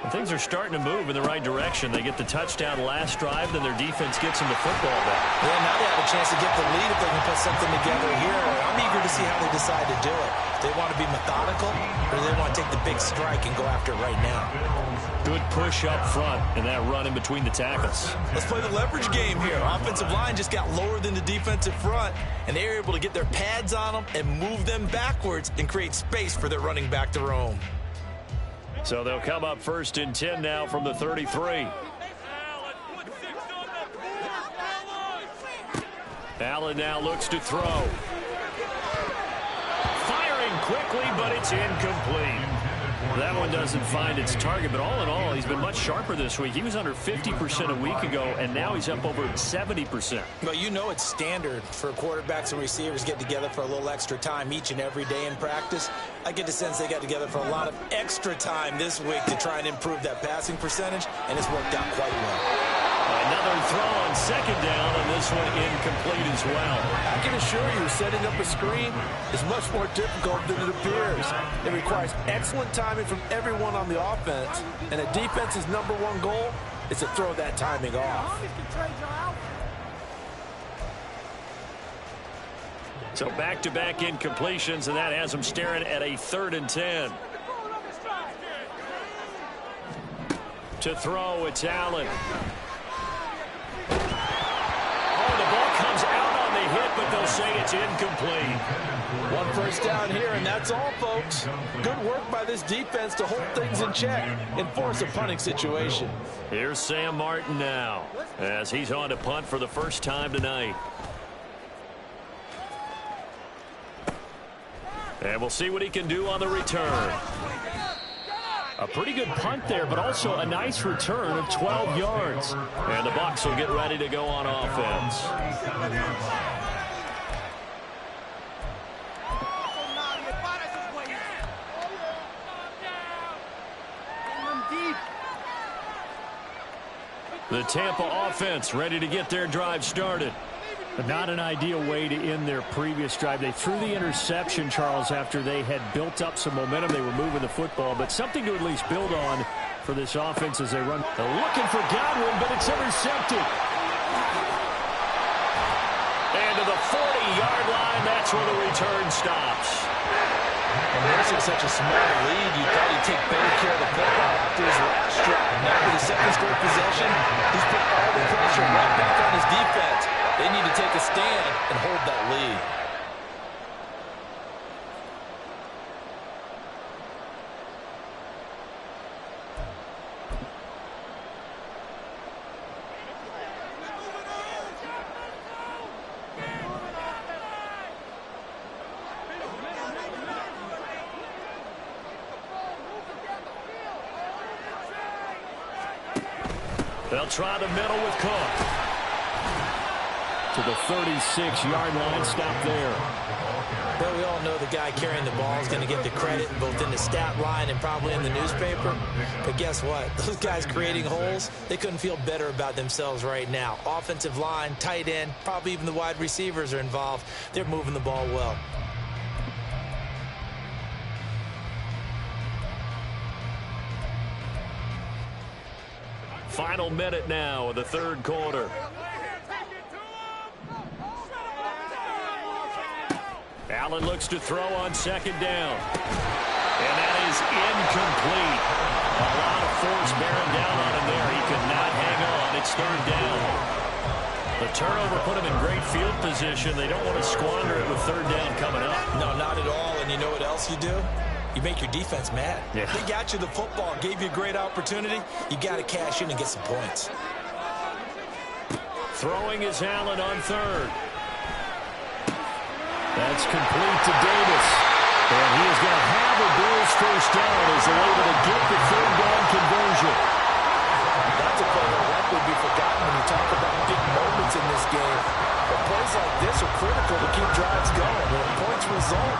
[SPEAKER 4] And things are starting to move in the right direction. They get the touchdown last drive, then their defense gets them the football back.
[SPEAKER 5] Yeah, now they have a chance to get the lead if they can put something together here. I'm eager to see how they decide to do it. Do they want to be methodical, or do they want to take the big strike and go after it right now?
[SPEAKER 4] Good push up front and that run in between the tackles.
[SPEAKER 5] Let's play the leverage game here. Offensive line just got lower than the defensive front, and they were able to get their pads on them and move them backwards and create space for their running back to roam.
[SPEAKER 4] So they'll come up 1st and 10 now from the 33. Allen now looks to throw. Firing quickly, but it's incomplete. That one doesn't find its target, but all in all, he's been much sharper this week. He was under 50% a week ago, and now he's up over 70%.
[SPEAKER 5] Well, you know it's standard for quarterbacks and receivers get together for a little extra time each and every day in practice. I get the sense they got together for a lot of extra time this week to try and improve that passing percentage, and it's worked out quite well.
[SPEAKER 4] Another throw on 2nd down, and this one incomplete as well.
[SPEAKER 3] I can assure you, setting up a screen is much more difficult than it appears. It requires excellent timing from everyone on the offense, and a defense's #1 goal is to throw that timing off.
[SPEAKER 4] So back-to-back incompletions, and that has them staring at a 3rd and 10. To throw, it's Allen. Comes out on the hit, but they'll say it's incomplete.
[SPEAKER 3] 1 first down here, and that's all, folks. Good work by this defense to hold things in check and force a punting situation.
[SPEAKER 4] Here's Sam Martin now, as he's on to punt for the first time tonight. And we'll see what he can do on the return. A pretty good punt there, but also a nice return of 12 yards. And the Bucs will get ready to go on offense. The Tampa offense ready to get their drive started.
[SPEAKER 1] But not an ideal way to end their previous drive. They threw the interception, Charles, after they had built up some momentum. They were moving the football, but something to at least build on for this offense as they run.
[SPEAKER 4] They're looking for Godwin, but it's intercepted. And to the 40-yard line, that's where the return stops.
[SPEAKER 5] And nursing such a small lead, you thought he'd take better care of the football after his last drive. Now for the 2nd straight possession, he's put all the pressure right back on his defense. They need to take a stand and hold that lead.
[SPEAKER 4] They'll try the middle with Cook.
[SPEAKER 1] To the 36-yard line, stop there.
[SPEAKER 5] Well, we all know the guy carrying the ball is going to get the credit both in the stat line and probably in the newspaper. But guess what? Those guys creating holes, they couldn't feel better about themselves right now. Offensive line, tight end, probably even the wide receivers are involved. They're moving the ball well.
[SPEAKER 4] Final minute now of the 3rd quarter. Allen looks to throw on 2nd down. And that is incomplete. A lot of force bearing down on him there. He could not hang on. It's 3rd down. The turnover put him in great field position. They don't want to squander it with 3rd down coming up.
[SPEAKER 5] No, not at all. And you know what else you do? You make your defense mad.
[SPEAKER 4] Yeah.
[SPEAKER 5] They got you the football, gave you a great opportunity. You got to cash in and get some points.
[SPEAKER 4] Throwing is Allen on 3rd.
[SPEAKER 1] That's complete to Davis. And he is going to have a Bills first down as they're able to get the 3rd down conversion.
[SPEAKER 3] That's a play that will likely be forgotten when you talk about big moments in this game. But plays like this are critical to keep drives going. When points result,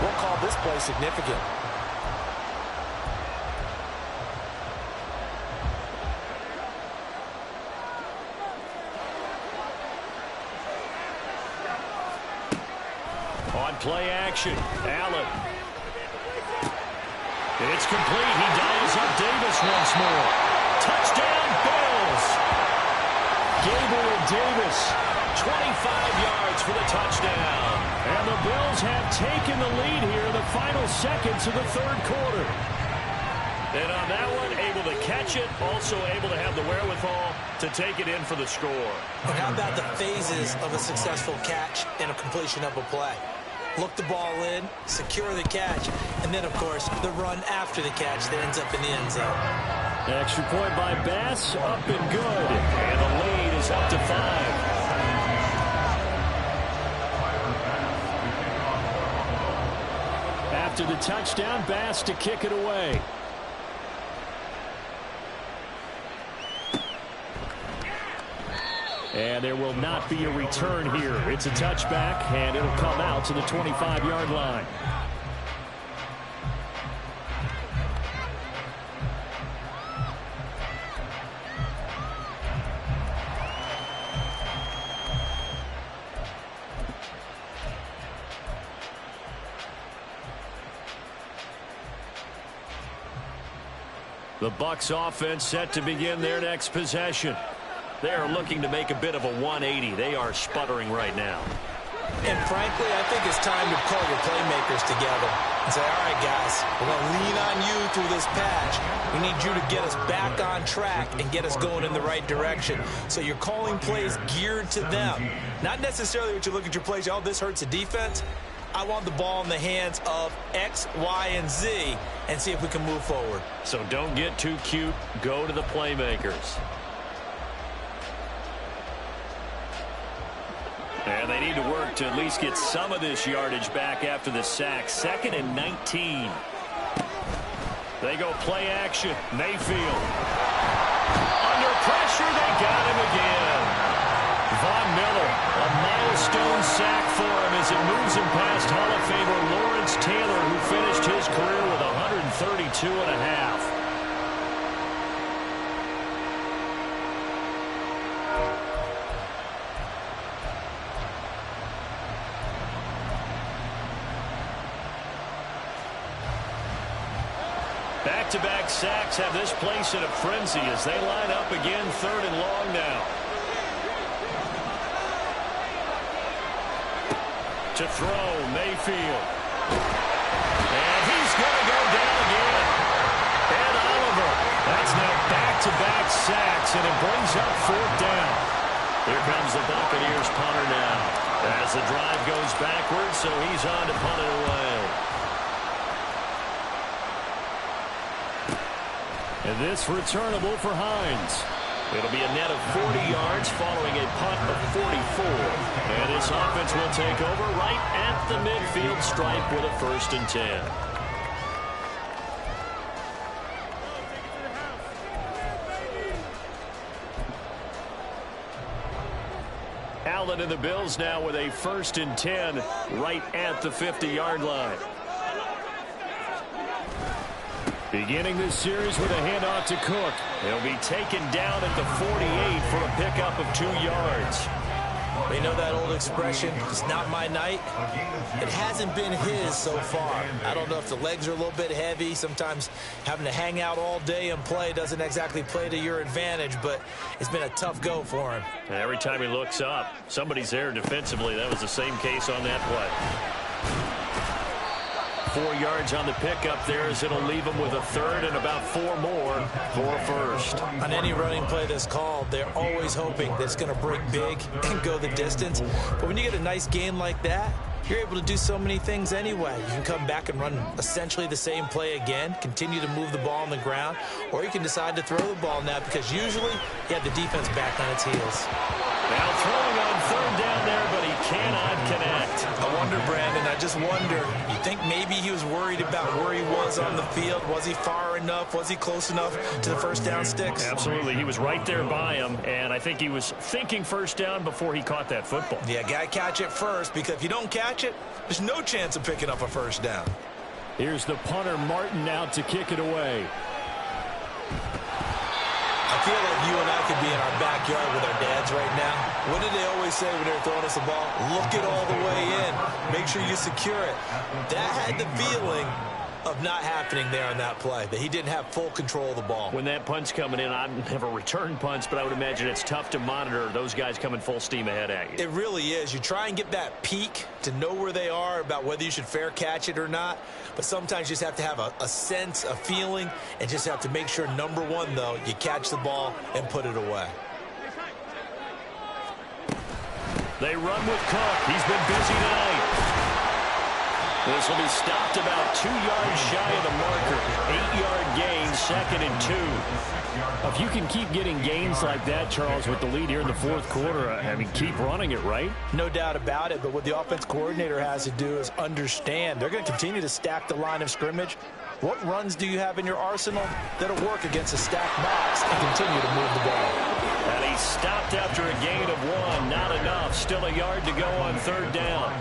[SPEAKER 3] we'll call this play significant.
[SPEAKER 4] On play action, Allen. It's complete. He dials up Davis once more. Touchdown, Bills.
[SPEAKER 1] Gabriel Davis
[SPEAKER 4] 25 yards for the touchdown.
[SPEAKER 1] And the Bills have taken the lead here in the final seconds of the third quarter.
[SPEAKER 4] And on that one, able to catch it, also able to have the wherewithal to take it in for the score.
[SPEAKER 5] And how about the phases of a successful catch and a completion of a play? Look the ball in, secure the catch, and then, of course, the run after the catch that ends up in the end zone.
[SPEAKER 1] Extra point by Bass, up and good.
[SPEAKER 4] And the lead is up to 5.
[SPEAKER 1] After the touchdown, Bass to kick it away. And there will not be a return here. It's a touchback, and it'll come out to the 25-yard line. The Bucs offense set to begin their next possession. They are looking to make a bit of a 180. They are sputtering right now.
[SPEAKER 5] And frankly, I think it's time to call your playmakers together and say, all right, guys, we're going to lean on you through this patch. We need you to get us back on track and get us going in the right direction. So you're calling plays geared to them. Not necessarily what you look at your plays, oh, this hurts the defense. I want the ball in the hands of X, Y, and Z and see if we can move forward.
[SPEAKER 4] So don't get too cute. Go to the playmakers. And they need to work to at least get some of this yardage back after the sack. 2nd and 19. They go play action. Mayfield. Under pressure, they got him again. Von Miller, a milestone sack for him as it moves him past Hall of Famer Lawrence Taylor, who finished his career with 132 and a half. Back-to-back sacks have this place in a frenzy as they line up again 3rd and long now. To throw, Mayfield. And he's going to go down again. And Oliver. That's now back-to-back sacks, and it brings up 4th down. Here comes the Buccaneers punter now. As the drive goes backwards, so he's on to punt it away.
[SPEAKER 1] And this returnable for Hines.
[SPEAKER 4] It'll be a net of 40 yards following a punt of 44. And this offense will take over right at the midfield stripe with a 1st and 10. Allen and the Bills now with a 1st and 10 right at the 50-yard line.
[SPEAKER 1] Beginning this series with a handoff to Cook.
[SPEAKER 4] He'll be taken down at the 48 for a pickup of 2 yards.
[SPEAKER 5] You know that old expression, it's not my night? It hasn't been his so far. I don't know if the legs are a little bit heavy. Sometimes having to hang out all day and play doesn't exactly play to your advantage, but it's been a tough go for him.
[SPEAKER 4] And every time he looks up, somebody's there defensively. That was the same case on that play. 4 yards on the pickup there as it'll leave him with a 3rd and about 4 more for a 1st.
[SPEAKER 5] On any running play that's called, they're always hoping that it's going to break big and go the distance. But when you get a nice gain like that, you're able to do so many things anyway. You can come back and run essentially the same play again, continue to move the ball on the ground, or you can decide to throw the ball now because usually you have the defense back on its heels.
[SPEAKER 4] Now throwing on 3rd down there, but he cannot connect.
[SPEAKER 5] I wonder, Brandon, I just wonder, you think maybe he was worried about where he was on the field? Was he far enough? Was he close enough to the 1st down sticks?
[SPEAKER 4] Absolutely. He was right there by him, and I think he was thinking 1st down before he caught that football.
[SPEAKER 5] Yeah, got to catch it first, because if you don't catch it, there's no chance of picking up a 1st down.
[SPEAKER 1] Here's the punter, Martin, out to kick it away.
[SPEAKER 5] I feel like you and I could be in our backyard with our dads right now. What did they always say when they were throwing us the ball? Look it all the way in. Make sure you secure it. That had the feeling of not happening there on that play, that he didn't have full control of the ball.
[SPEAKER 4] When that punt's coming in, I've never returned punts, but I would imagine it's tough to monitor those guys coming full steam ahead at you.
[SPEAKER 5] It really is. You try and get that peek to know where they are, about whether you should fair catch it or not. But sometimes you just have to have a sense, a feeling, and just have to make sure, number one, though, you catch the ball and put it away.
[SPEAKER 4] They run with Cook. He's been busy tonight. This will be stopped about 2 yards shy of the marker. 8-yard gain, 2nd and 2.
[SPEAKER 1] If you can keep getting gains like that, Charles, with the lead here in the fourth quarter, I mean, keep running it, right?
[SPEAKER 3] No doubt about it, but what the offense coordinator has to do is understand they're going to continue to stack the line of scrimmage. What runs do you have in your arsenal that'll work against a stacked box and continue to move the ball?
[SPEAKER 4] And he stopped after a gain of 1. Not enough. Still a yard to go on 3rd down.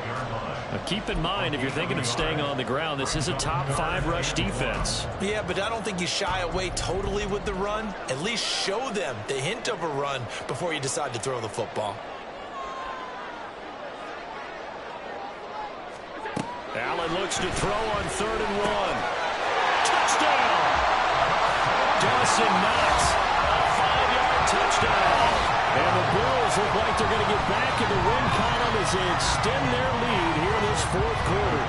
[SPEAKER 4] Now keep in mind, if you're thinking of staying on the ground, this is a top 5 rush defense.
[SPEAKER 5] Yeah, but I don't think you shy away totally with the run. At least show them the hint of a run before you decide to throw the football.
[SPEAKER 4] Allen looks to throw on 3rd and 1. Touchdown! Dawson Knox, a 5-yard touchdown. And the Bills look like they're going to get back in the win column as they extend their lead here in this fourth quarter.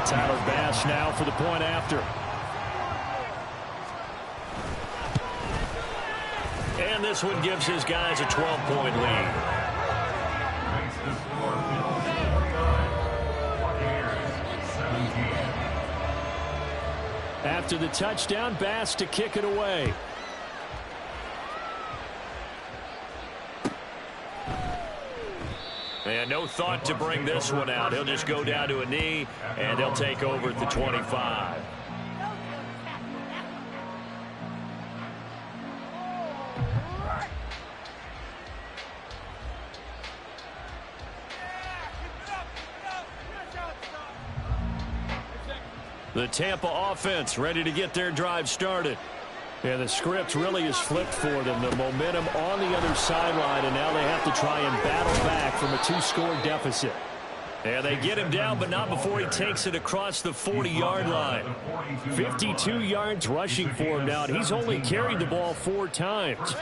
[SPEAKER 1] Tyler Bass now for the point after.
[SPEAKER 4] And this one gives his guys a 12-point lead.
[SPEAKER 2] Makes the score 59. Buccaneers 17.
[SPEAKER 1] After the touchdown, Bass to kick it away.
[SPEAKER 4] And no thought to bring this one out. He'll just go down to a knee, and they'll take over at the 25. The Tampa offense ready to get their drive started.
[SPEAKER 1] And the script really is flipped for them. The momentum on the other sideline, and now they have to try and battle back from a 2-score deficit.
[SPEAKER 4] And they get him down, but not before he takes it across the 40-yard line.
[SPEAKER 1] 52 yards rushing for him now, and he's only carried the ball 4 times.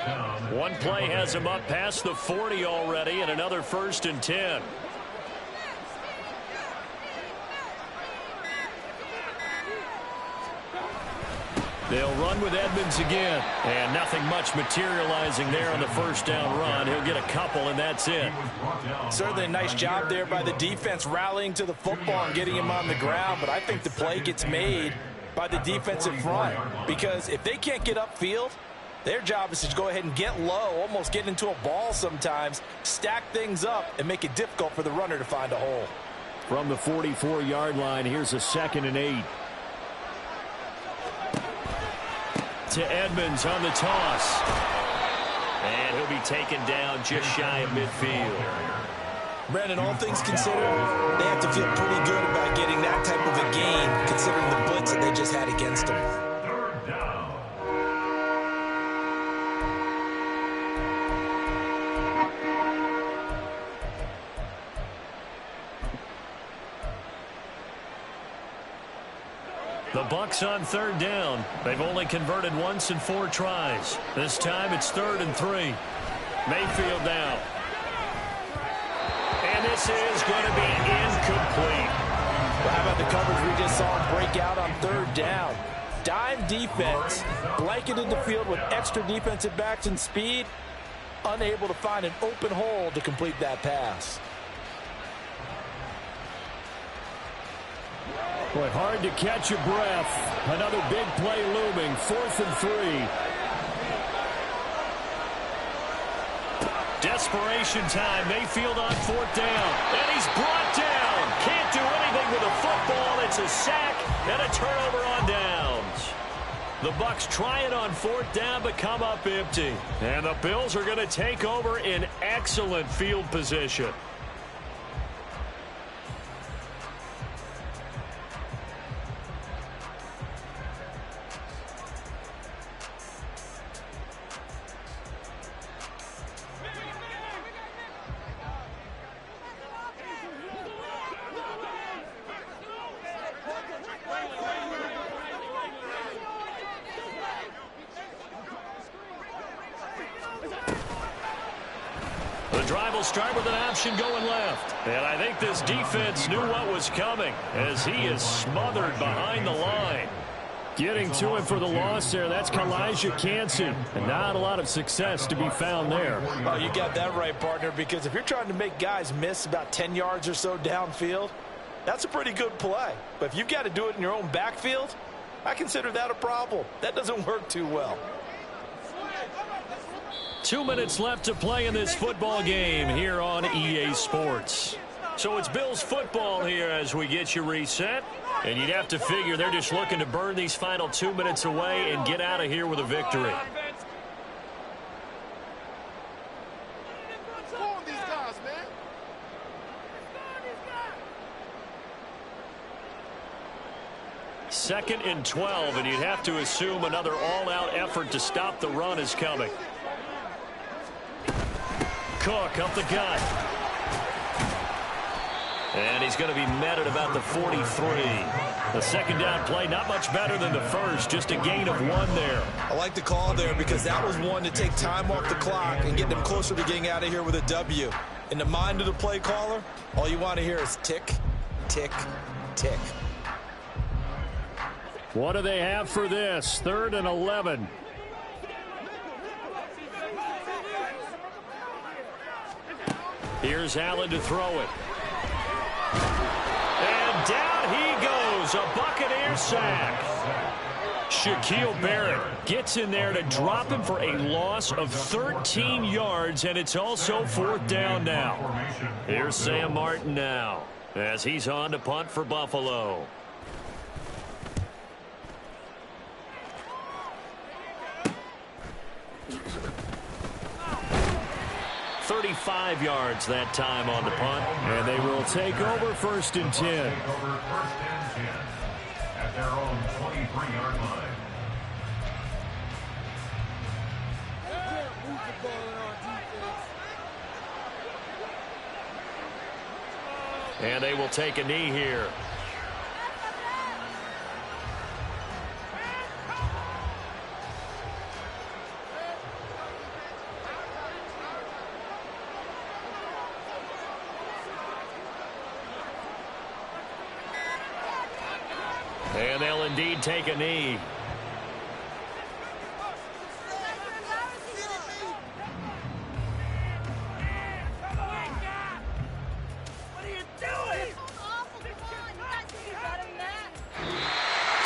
[SPEAKER 4] One play has him up past the 40 already, and another 1st and 10. They'll run with Edmonds again. And nothing much materializing there on the 1st down run. He'll get a couple, and that's it.
[SPEAKER 3] Certainly a nice job there by the defense rallying to the football and getting him on the ground, but I think the play gets made by the defensive front, because if they can't get upfield, their job is to go ahead and get low, almost get into a ball sometimes, stack things up, and make it difficult for the runner to find a hole.
[SPEAKER 1] From the 44-yard line, here's a 2nd and 8.
[SPEAKER 4] To Edmonds on the toss. And he'll be taken down just shy of midfield.
[SPEAKER 5] Brandon, all things considered, they have to feel pretty good about getting that type of a gain, considering the blitz that they just had against them.
[SPEAKER 2] 3rd down.
[SPEAKER 4] The Bucs on 3rd down. They've only converted once in 4 tries. This time it's 3rd and 3. Mayfield now. And this is going to be incomplete.
[SPEAKER 3] Well, how about the coverage we just saw him break out on 3rd down? Dime defense, blanketed the field with extra defensive backs and speed, unable to find an open hole to complete that pass.
[SPEAKER 1] Boy, hard to catch your breath. Another big play looming. 4th and 3.
[SPEAKER 4] Desperation time. Mayfield on 4th down. And he's brought down. Can't do anything with a football. It's a sack and a turnover on downs. The Bucs try it on 4th down, but come up empty. And the Bills are going to take over in excellent field position. drive will start with an option going left. And I think this defense knew what was coming as he is smothered behind the line.
[SPEAKER 1] Getting to him for the loss there, that's Calijah Kancey. And not a lot of success to be found there.
[SPEAKER 3] Oh, you got that right, partner, because if you're trying to make guys miss about 10 yards or so downfield, that's a pretty good play. But if you've got to do it in your own backfield, I consider that a problem. That doesn't work too well.
[SPEAKER 4] 2 minutes left to play in this football game here on EA Sports. So it's Bills football here as we get you reset. And you'd have to figure they're just looking to burn these final 2 minutes away and get out of here with a victory. Second and 12, and you'd have to assume another all-out effort to stop the run is coming. Cook up the gut. And he's going to be met at about the 43. The second down play, not much better than the first, just a gain of 1 there.
[SPEAKER 5] I like the call there because that was one to take time off the clock and get them closer to getting out of here with a W. In the mind of the play caller, all you want to hear is tick, tick, tick.
[SPEAKER 1] What do they have for this? 3rd and 11.
[SPEAKER 4] Here's Allen to throw it. And down he goes. A Buccaneer sack. Shaquille Barrett gets in there to drop him for a loss of 13 yards, and it's also 4th down now. Here's Sam Martin now as he's on to punt for Buffalo. 35 yards that time on the punt.
[SPEAKER 1] And they will take over 1st and 10.
[SPEAKER 2] Take over 1st and 10 at their own 23-yard line.
[SPEAKER 4] And they will take a knee here. And they'll indeed take a knee.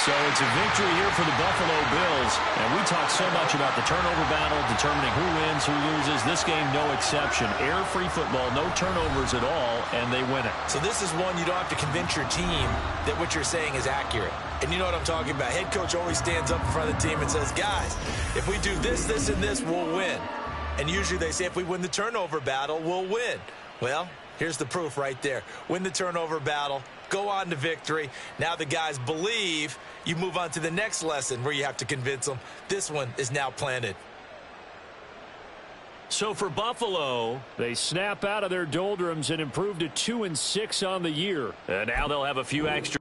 [SPEAKER 4] So it's a victory here for the Buffalo Bills. And we talk so much about the turnover battle, determining who wins, who loses. This game, no exception. Error-free football, no turnovers at all, and they win it.
[SPEAKER 5] So this is one you don't have to convince your team that what you're saying is accurate. And you know what I'm talking about. Head coach always stands up in front of the team and says, guys, if we do this, this, and this, we'll win. And usually they say if we win the turnover battle, we'll win. Well, here's the proof right there. Win the turnover battle, go on to victory. Now the guys believe. You move on to the next lesson where you have to convince them. This one is now planted.
[SPEAKER 4] So for Buffalo,
[SPEAKER 1] they snap out of their doldrums and improve to 2-6 on the year.
[SPEAKER 4] And now they'll have a few extra